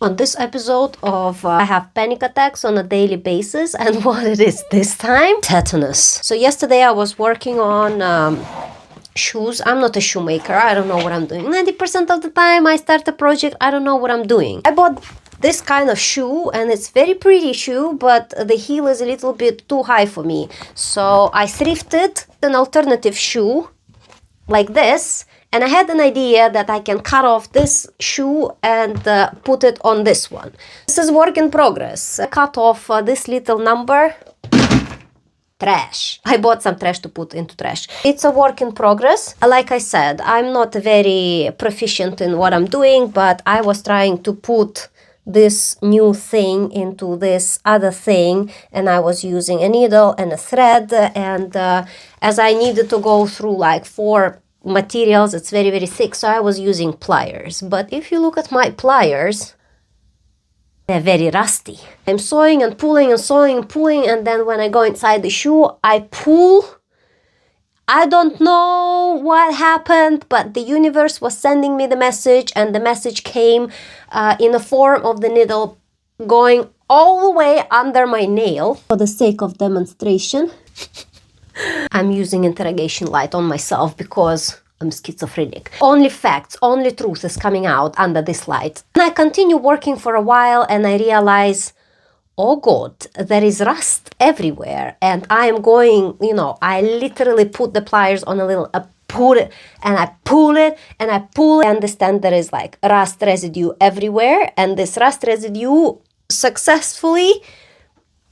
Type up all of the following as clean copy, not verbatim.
On this episode of I have panic attacks on a daily basis, and what it is this time? Tetanus. So yesterday I was working on shoes. I'm not a shoemaker. I don't know what I'm doing. 90% of the time I start a project, I don't know what I'm doing. I bought this kind of shoe, and it's very pretty shoe, but the heel is a little bit too high for me. So I thrifted an alternative shoe like this, and I had an idea that I can cut off this shoe and put it on this one. This is work in progress. I cut off this little number. Trash. I bought some trash to put into trash. It's a work in progress. Like I said, I'm not very proficient in what I'm doing, but I was trying to put this new thing into this other thing, and I was using a needle and a thread, and as I needed to go through like 4 materials, it's very, very thick, so I was using pliers. But if you look at my pliers, they're very rusty. I'm sewing and pulling and sewing and pulling, and then when I go inside the shoe, I pull. I don't know what happened, but the universe was sending me the message, and the message came in the form of the needle going all the way under my nail. For the sake of demonstration, I'm using interrogation light on myself because I'm schizophrenic. Only facts, only truth is coming out under this light. And I continue working for a while, and I realize, oh God, there is rust everywhere. And I am going, I literally put the pliers on a little, I put it, and I pull it, and I pull it. I understand there is like rust residue everywhere, and this rust residue successfully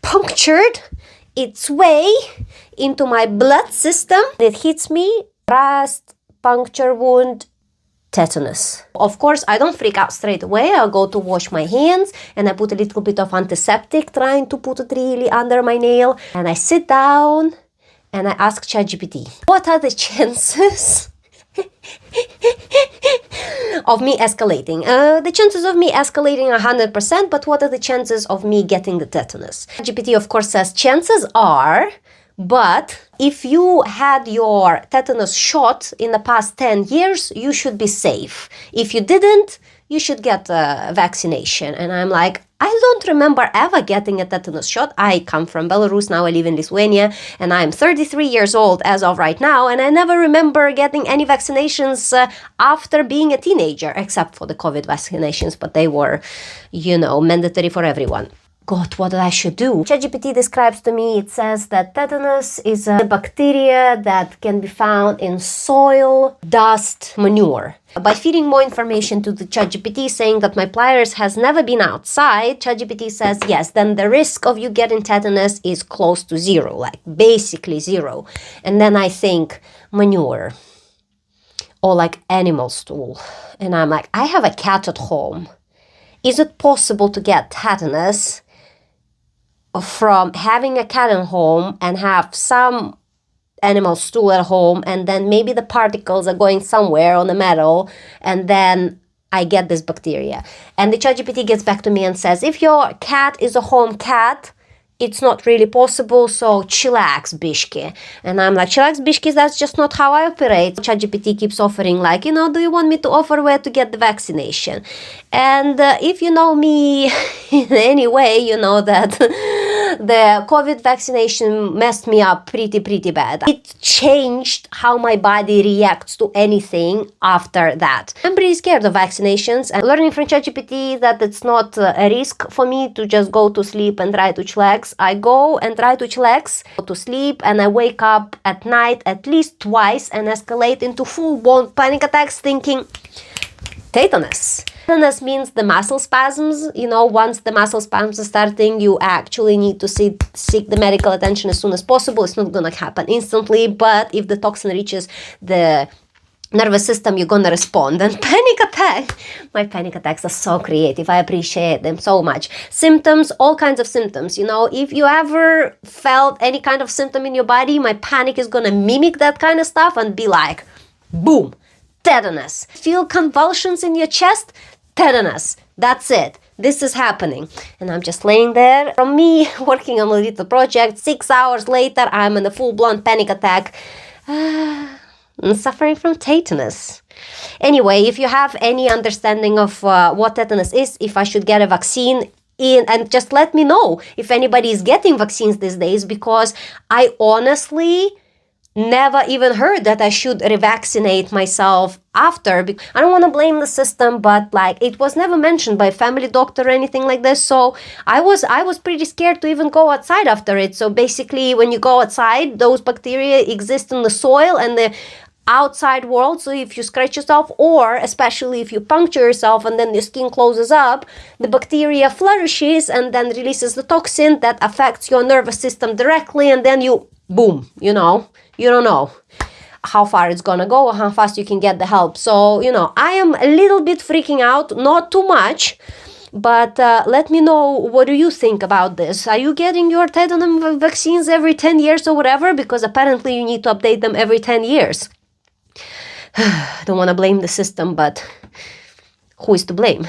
punctured its way into my blood system. It hits me, rust, puncture wound, tetanus. Of course, I don't freak out straight away. I'll go to wash my hands, and I put a little bit of antiseptic, trying to put it really under my nail. And I sit down and I ask ChatGPT, what are the chances of me escalating? The chances of me escalating are 100%, but what are the chances of me getting the tetanus? GPT, of course, says chances are, but if you had your tetanus shot in the past 10 years, you should be safe. If you didn't, you should get a vaccination. And I'm like, I don't remember ever getting a tetanus shot. I come from Belarus, now I live in Lithuania, and I'm 33 years old as of right now, and I never remember getting any vaccinations after being a teenager, except for the COVID vaccinations, but they were, mandatory for everyone. God, what I should do? ChatGPT describes to me, it says that tetanus is a bacteria that can be found in soil, dust, manure. By feeding more information to the ChatGPT saying that my pliers has never been outside, ChatGPT says yes, then the risk of you getting tetanus is close to 0, like basically 0. And then I think manure or like animal stool. And I'm like, I have a cat at home. Is it possible to get tetanus from having a cat at home and have some animal stool at home, and then maybe the particles are going somewhere on the metal, and then I get this bacteria? And the ChatGPT gets back to me and says, if your cat is a home cat, it's not really possible, so chillax, bishki. And I'm like, chillax, bishki, that's just not how I operate. ChatGPT keeps offering like, do you want me to offer where to get the vaccination? And if you know me in any way, you know that the COVID vaccination messed me up pretty bad. It changed how my body reacts to anything after that. I'm pretty scared of vaccinations, and learning from ChatGPT that it's not a risk for me to just go to sleep and try to chillax. I go and try to chillax, go to sleep, and I wake up at night at least twice and escalate into full-blown panic attacks thinking, tetanus. Tetanus means the muscle spasms. Once the muscle spasms are starting, you actually need to seek the medical attention as soon as possible. It's not gonna happen instantly, but if the toxin reaches the nervous system, you're gonna respond. And my panic attacks are so creative. I appreciate them so much. Symptoms, all kinds of symptoms. If you ever felt any kind of symptom in your body, my panic is gonna mimic that kind of stuff and be like, boom, tetanus. Feel convulsions in your chest? Tetanus. That's it. This is happening. And I'm just laying there. From me working on a little project, 6 hours later, I'm in a full-blown panic attack. suffering from tetanus. Anyway, if you have any understanding of what tetanus is, if I should get a vaccine, and just let me know if anybody is getting vaccines these days, because I honestly never even heard that I should revaccinate myself after. I don't want to blame the system, but like, it was never mentioned by a family doctor or anything like this. So I was pretty scared to even go outside after it. So basically, when you go outside, those bacteria exist in the soil and the outside world. So if you scratch yourself, or especially if you puncture yourself and then your skin closes up, the bacteria flourishes and then releases the toxin that affects your nervous system directly, and then you boom, you don't know how far it's gonna go or how fast you can get the help. So I am a little bit freaking out, not too much, but let me know, what do you think about this? Are you getting your tetanus vaccines every 10 years or whatever? Because apparently you need to update them every 10 years. I don't want to blame the system, but who is to blame?